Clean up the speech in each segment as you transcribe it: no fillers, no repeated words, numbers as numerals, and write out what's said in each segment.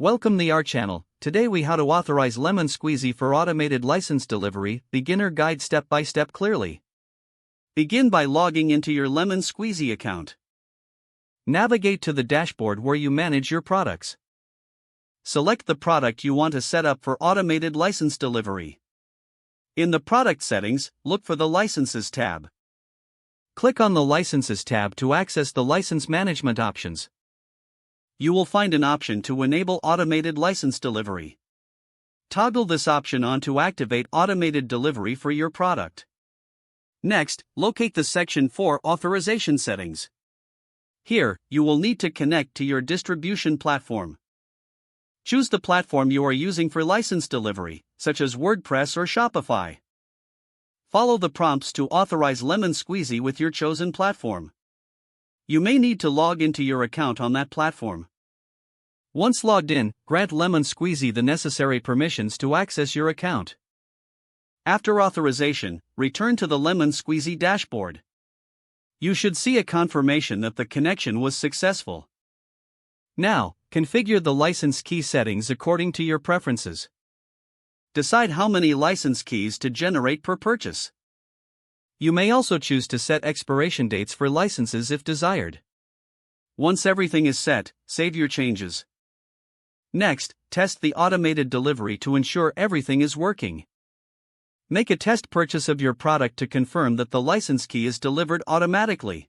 Welcome to our channel. Today we how to authorize Lemon Squeezy for automated license delivery, beginner guide step by step clearly. Begin by logging into your Lemon Squeezy account. Navigate to the dashboard where you manage your products. Select the product you want to set up for automated license delivery. In the product settings, look for the Licenses tab. Click on the Licenses tab to access the license management options. You will find an option to enable automated license delivery. Toggle this option on to activate automated delivery for your product. Next, locate the section for Authorization Settings. Here, you will need to connect to your distribution platform. Choose the platform you are using for license delivery, such as WordPress or Shopify. Follow the prompts to authorize Lemon Squeezy with your chosen platform. You may need to log into your account on that platform. Once logged in, grant Lemon Squeezy the necessary permissions to access your account. After authorization, return to the Lemon Squeezy dashboard. You should see a confirmation that the connection was successful. Now, configure the license key settings according to your preferences. Decide how many license keys to generate per purchase. You may also choose to set expiration dates for licenses if desired. Once everything is set, save your changes. Next, test the automated delivery to ensure everything is working. Make a test purchase of your product to confirm that the license key is delivered automatically.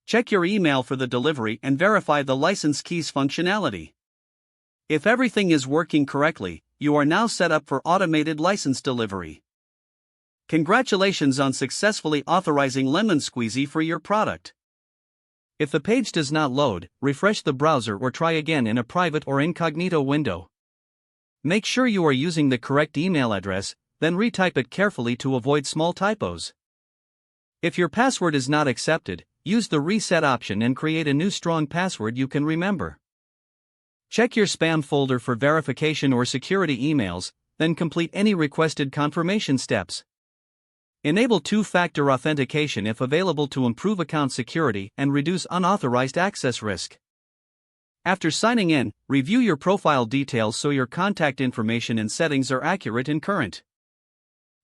Check your email for the delivery and verify the license key's functionality. If everything is working correctly, you are now set up for automated license delivery. Congratulations on successfully authorizing Lemon Squeezy for your product. If the page does not load, refresh the browser or try again in a private or incognito window. Make sure you are using the correct email address, then retype it carefully to avoid small typos. If your password is not accepted, use the reset option and create a new strong password you can remember. Check your spam folder for verification or security emails, then complete any requested confirmation steps. Enable two-factor authentication if available to improve account security and reduce unauthorized access risk. After signing in, review your profile details so your contact information and settings are accurate and current.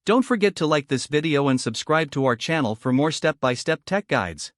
Don't forget to like this video and subscribe to our channel for more step-by-step tech guides.